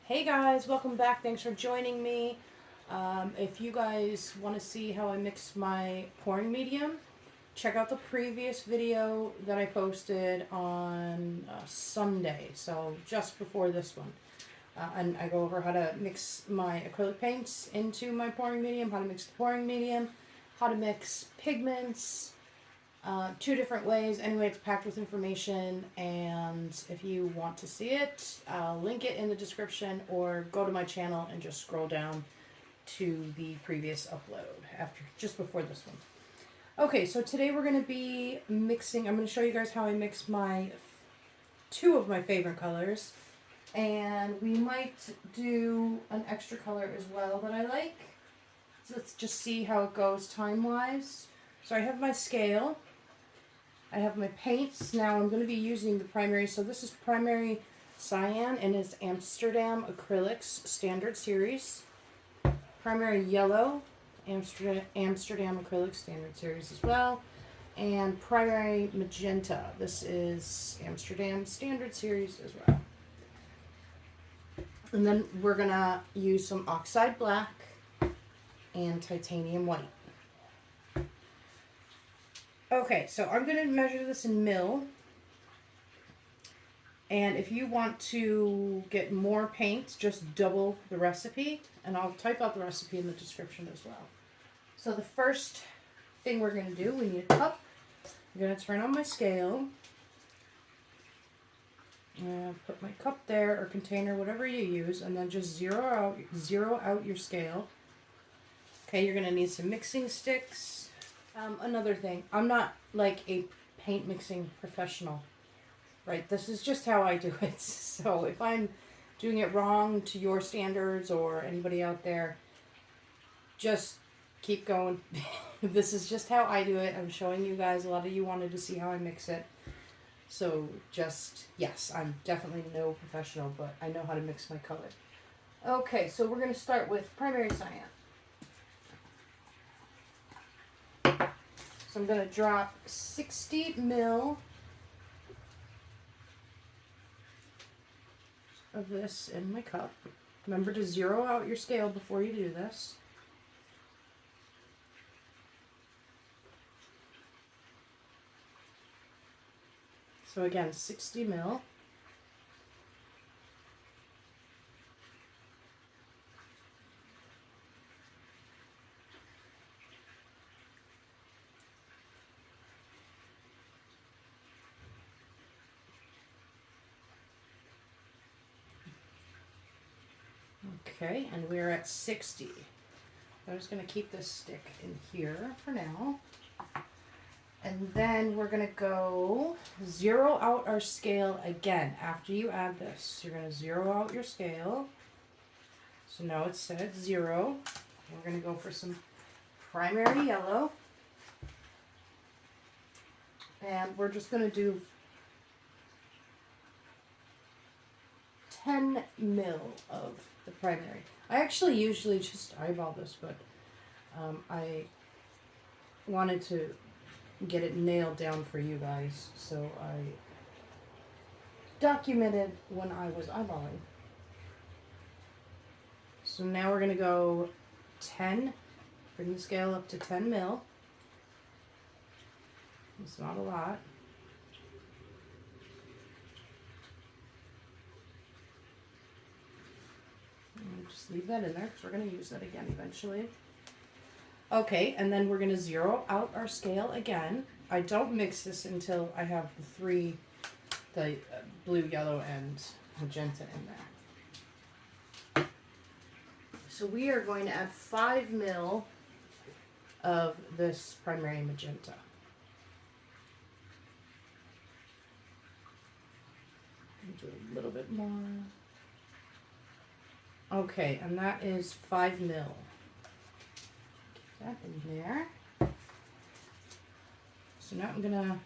Hey guys, welcome back. Thanks for joining me. If you guys want to see how I mix my pouring medium, check out the previous video that I posted on Sunday, so just before this one. And I go over how to mix my acrylic paints into my pouring medium, how to mix the pouring medium, how to mix pigments, two different ways. Anyway, it's packed with information, and if you want to see it, I'll link it in the description, or go to my channel and just scroll down to the previous upload after, just before this one. Okay, so today we're going to be mixing. I'm going to show you guys how I mix my two of my favorite colors, and we might do an extra color as well that I like. So let's just see how it goes time wise. So I have my scale. I have my paints. Now I'm going to be using the primary. So this is primary cyan, and it's Amsterdam Acrylics Standard Series. Primary yellow, Amsterdam Acrylics Standard Series as well. And primary magenta. This is Amsterdam Standard Series as well. And then we're going to use some oxide black and titanium white. Okay, so I'm going to measure this in mil. And if you want to get more paint, just double the recipe. And I'll type out the recipe in the description as well. So the first thing we're going to do, we need a cup. I'm going to turn on my scale. And put my cup there, or container, whatever you use. And then just zero out your scale. Okay, you're going to need some mixing sticks. Another thing, I'm not like a paint mixing professional, right? This is just how I do it. So if I'm doing it wrong to your standards or anybody out there, just keep going. This is just how I do it. I'm showing you guys. A lot of you wanted to see how I mix it. So just, yes, I'm definitely no professional, but I know how to mix my color. Okay, so we're going to start with primary cyan. So I'm going to drop 60 mil of this in my cup. Remember to zero out your scale before you do this. So again, 60 mil. Okay, and we're at 60. I'm just going to keep this stick in here for now. And then we're going to go zero out our scale again. After you add this, you're going to zero out your scale. So now it's set at 0. We're going to go for some primary yellow. And we're just going to do 10 mil of the primary. I actually usually just eyeball this, but I wanted to get it nailed down for you guys, so I documented when I was eyeballing. So now we're going to go 10, bring the scale up to 10 mil. It's not a lot. And just leave that in there because we're going to use that again eventually. Okay, and then we're going to zero out our scale again. I don't mix this until I have the blue, yellow, and magenta in there. So we are going to add 5 mil of this primary magenta. Do a little bit more. Okay, and that is 5 mil. Keep that in there. So now I'm gonna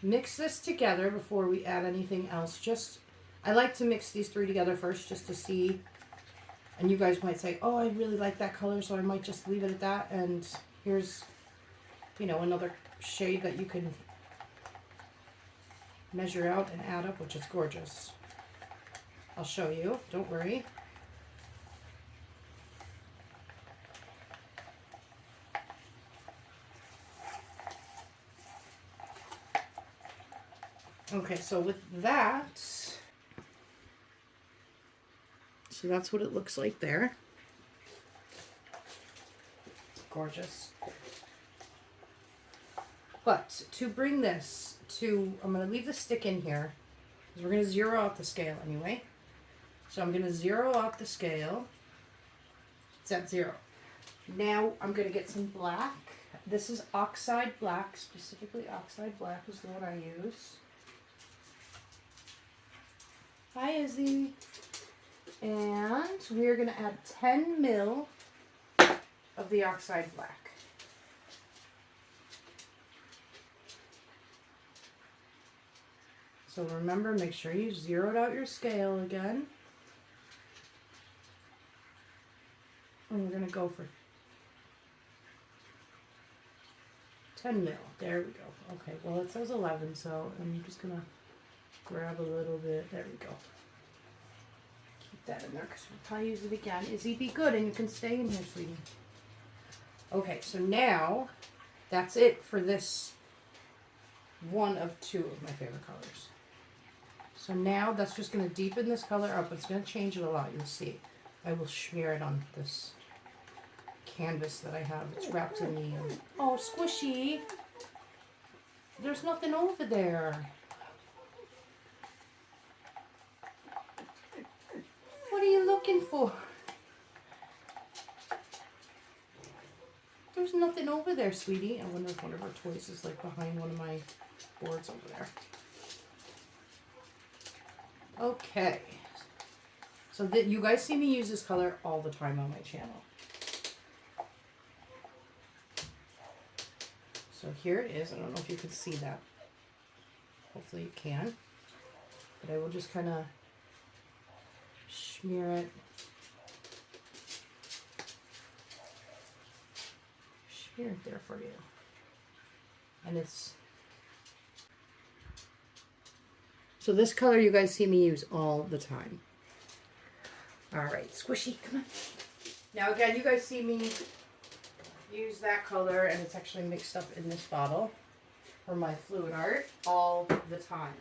mix this together before we add anything else. I like to mix these three together first just to see. And you guys might say, oh, I really like that color, so I might just leave it at that. And here's, another shade that you can measure out and add up, which is gorgeous. I'll show you, don't worry. Okay, so with that, so that's what it looks like there. Gorgeous. But to bring this to, I'm going to leave the stick in here because we're going to zero out the scale anyway. So I'm going to zero out the scale. It's at 0. Now I'm going to get some black. This is oxide black, specifically oxide black is the one I use. Hi, Izzy. And we're going to add 10 mil of the oxide black. So remember, make sure you zeroed out your scale again. And we're going to go for 10 mil. There we go. Okay, well it says 11, so I'm just going to grab a little bit. There we go. Keep that in there because we'll probably use it again. Izzy, be good and you can stay in here, sweetie. Okay, so now that's it for this one of 2 of my favorite colors. So now that's just going to deepen this color up. It's going to change it a lot. You'll see. I will smear it on this canvas that I have. It's wrapped in the... Oh, squishy. There's nothing over there. What are you looking for? There's nothing over there, sweetie. I wonder if one of our toys is like behind one of my boards over there. Okay. So that you guys see me use this color all the time on my channel. So here it is. I don't know if you can see that. Hopefully you can. But I will just kind of smear it. Smear it there for you. And it's... So this color you guys see me use all the time. Alright, squishy, come on. Now again, you guys see me use that color and it's actually mixed up in this bottle for my fluid art all the time.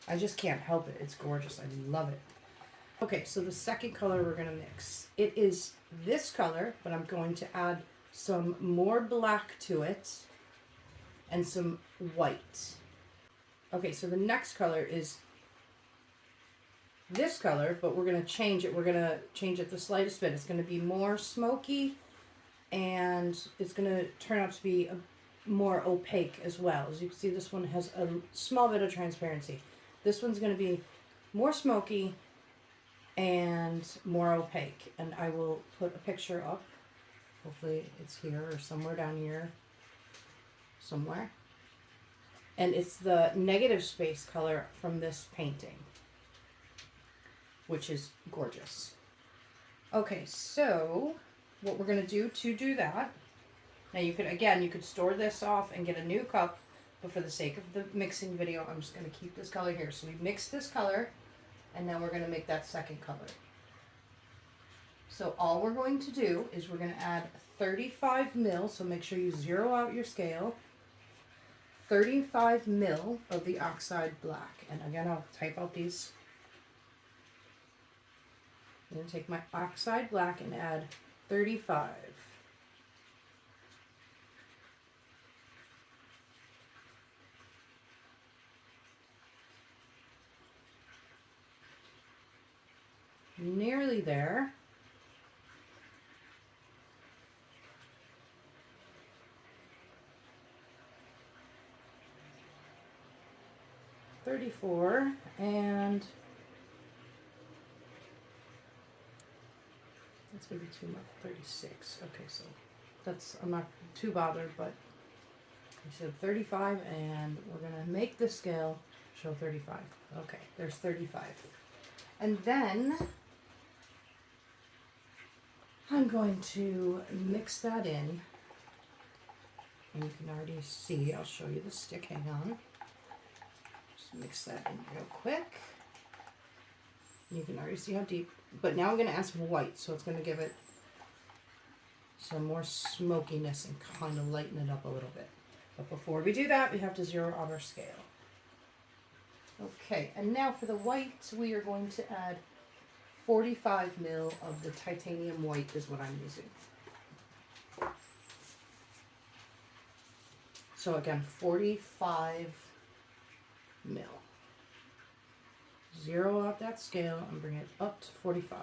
I just can't help it. It's gorgeous. I love it. Okay, so the second color we're going to mix. It is this color, but I'm going to add some more black to it and some white. Okay, so the next color is this color, but we're going to change it. We're going to change it the slightest bit. It's going to be more smoky, and it's going to turn out to be more opaque as well. As you can see, this one has a small bit of transparency. This one's going to be more smoky and more opaque. And I will put a picture up. Hopefully it's here or somewhere down here. Somewhere. And it's the negative space color from this painting, which is gorgeous. Okay, so what we're going to do that, now you could, again, you could store this off and get a new cup, but for the sake of the mixing video, I'm just going to keep this color here. So we mixed this color, and now we're going to make that second color. So all we're going to do is we're going to add 35 mil, so make sure you zero out your scale, 35 mil of the oxide black. And again, I'll type out these. I'm going to take my oxide black and add 35. Nearly there. $34 and that's maybe too much. 36. Okay, so that's, I'm not too bothered, but I said 35 and we're gonna make the scale show 35. Okay, there's 35. And then I'm going to mix that in. And you can already see, I'll show you the stick, hang on. Just mix that in real quick. You can already see how deep. But now I'm going to add some white, so it's going to give it some more smokiness and kind of lighten it up a little bit. But before we do that, we have to zero out our scale. Okay, and now for the white, we are going to add 45 mil of the titanium white is what I'm using. So again, 45 mil. Zero out that scale and bring it up to 45.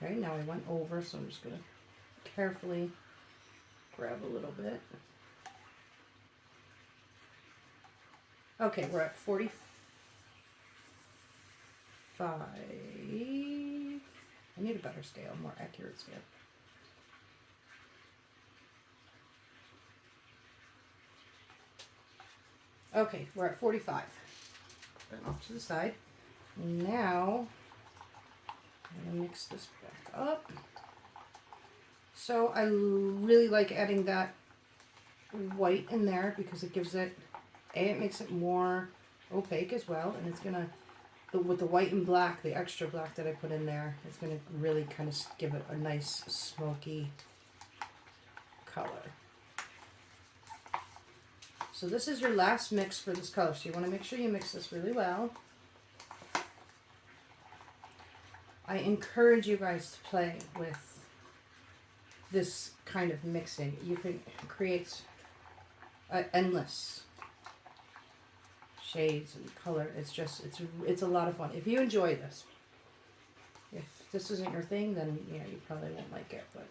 Okay, now I went over, so I'm just going to carefully grab a little bit. Okay, we're at 45. I need a better scale, more accurate scale. Okay, we're at 45. Put that off to the side. Now, I'm going to mix this back up. So I really like adding that white in there because it gives it, it makes it more opaque as well, and it's going to, with the white and black, the extra black that I put in there, it's going to really kind of give it a nice smoky color. So this is your last mix for this color, so you want to make sure you mix this really well. I encourage you guys to play with this kind of mixing. You can create endless shades and color. It's just, it's a lot of fun. If you enjoy this, if this isn't your thing, then yeah, you probably won't like it, but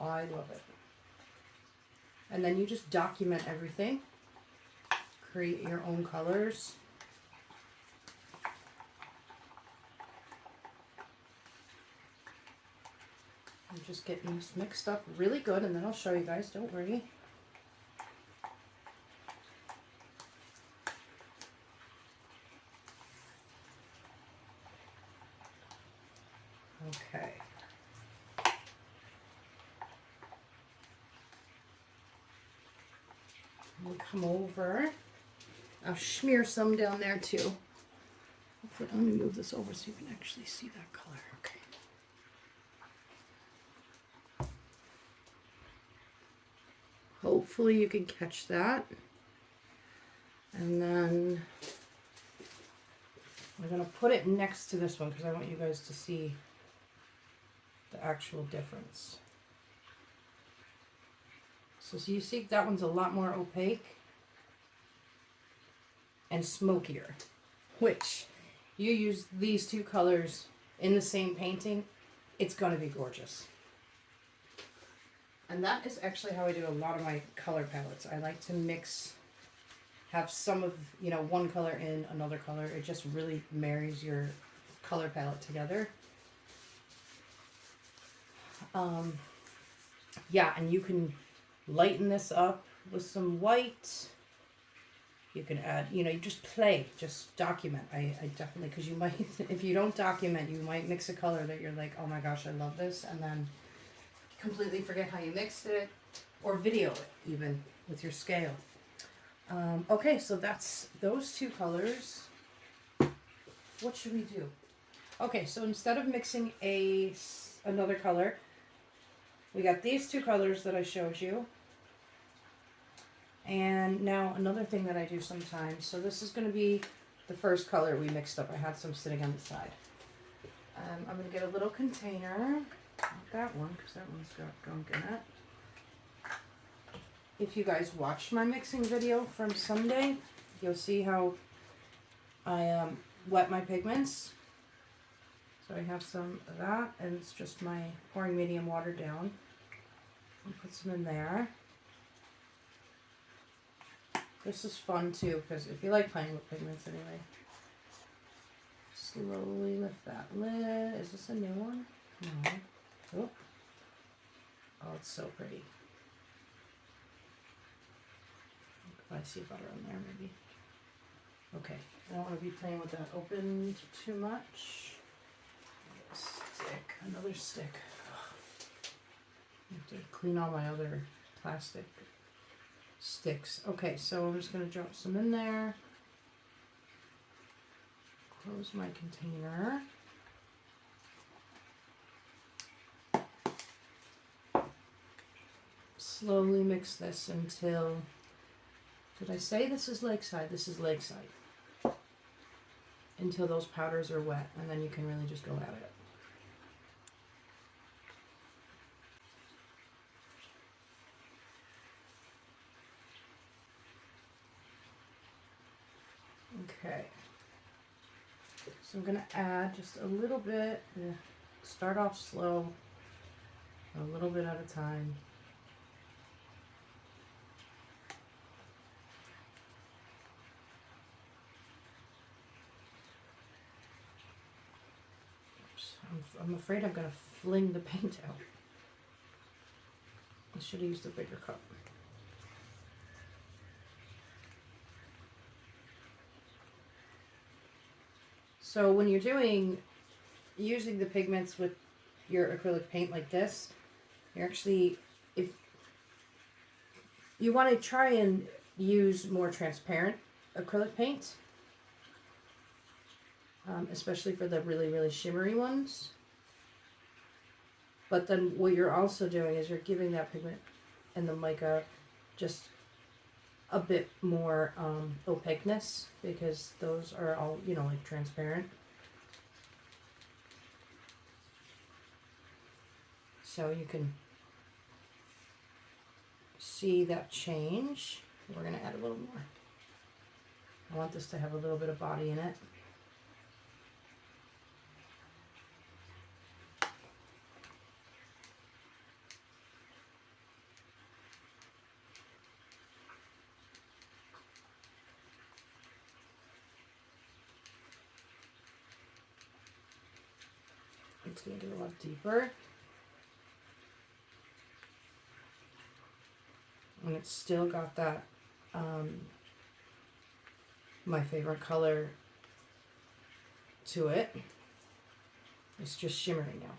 I love it. And then you just document everything, create your own colors. I'm just getting this mixed up really good, and then I'll show you guys, don't worry. Okay. We'll come over. I'll smear some down there too. Let me move this over so you can actually see that color. Okay. Hopefully you can catch that. And then I'm going to put it next to this one because I want you guys to see the actual difference. So you see that one's a lot more opaque and smokier, which you use these two colors in the same painting, it's going to be gorgeous. And that is actually how I do a lot of my color palettes. I like to mix, have some of, you know, one color in another color. It just really marries your color palette together. Yeah, and you can lighten this up with some white. You can add, you know, you just play, just document. I definitely, because you might, if you don't document, you might mix a color that you're like, oh my gosh, I love this, and then completely forget how you mixed it, or video it even with your scale. Okay, so that's those two colors. What should we do? Okay, so instead of mixing another color, we got these two colors that I showed you. And now another thing that I do sometimes, so this is going to be the first color we mixed up. I had some sitting on the side. I'm going to get a little container. Not that one, because that one's got gunk in it. If you guys watched my mixing video from Sunday, you'll see how I wet my pigments. So I have some of that, and it's just my pouring medium watered down. I'll put some in there. This is fun too, because if you like playing with pigments anyway. Slowly lift that lid. Is this a new one? No. Oh, it's so pretty. I see butter on there maybe. Okay, I don't want to be playing with that open too much. Stick, another stick. I have to clean all my other plastic sticks. Okay, so I'm just going to drop some in there. Close my container. Slowly mix this until, did I say this is Lakeside? This is Lakeside. Until those powders are wet, and then you can really just go at it. Okay. So I'm going to add just a little bit, start off slow, a little bit at a time. Oops, I'm afraid I'm going to fling the paint out. I should have used a bigger cup. So when you're using the pigments with your acrylic paint like this, you're actually, if you want to try and use more transparent acrylic paint, especially for the really, really shimmery ones. But then what you're also doing is you're giving that pigment and the mica just a bit more opaqueness, because those are all, you know, like transparent. So you can see that change. We're going to add a little more. I want this to have a little bit of body in it. It's going to get a lot deeper. And it's still got that, my favorite color to it. It's just shimmering now.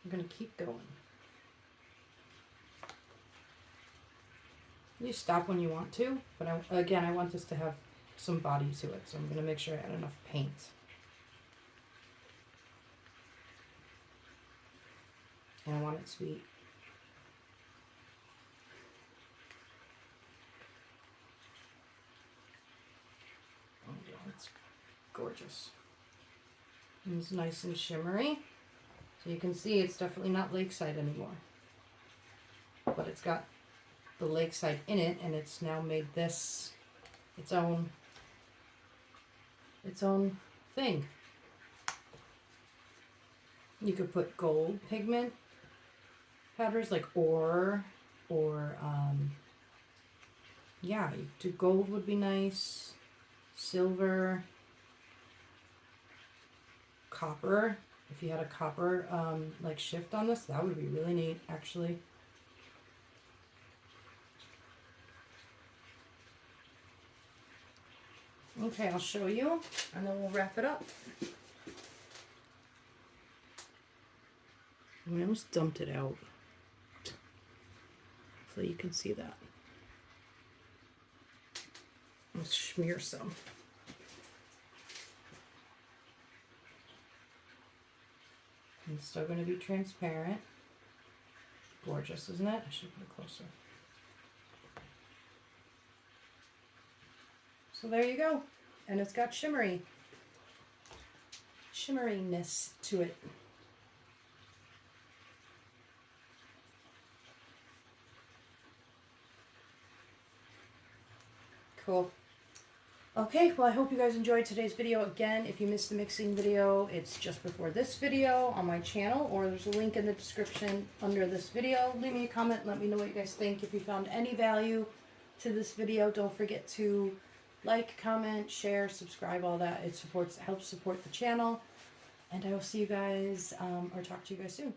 I'm going to keep going. You stop when you want to, but again, I want this to have some body to it, so I'm going to make sure I add enough paint. And I want it to be it's gorgeous. And it's nice and shimmery. So you can see it's definitely not Lakeside anymore. But it's got the Lakeside in it, and it's now made this its own thing. You could put gold pigment powders like ore, or yeah, gold would be nice. Silver, copper. If you had a copper like shift on this, that would be really neat, actually. Okay, I'll show you, and then we'll wrap it up. I almost dumped it out. Hopefully you can see that. Let's smear some. And it's still going to be transparent. Gorgeous, isn't it? I should put it closer. So there you go. And it's got shimmeriness to it. Cool. Okay, well, I hope you guys enjoyed today's video. Again, if you missed the mixing video, it's just before this video on my channel, or there's a link in the description under this video. Leave me a comment, let me know what you guys think. If you found any value to this video, don't forget to like, comment, share, subscribe, all that. It helps support the channel. And I will see you guys, or talk to you guys soon.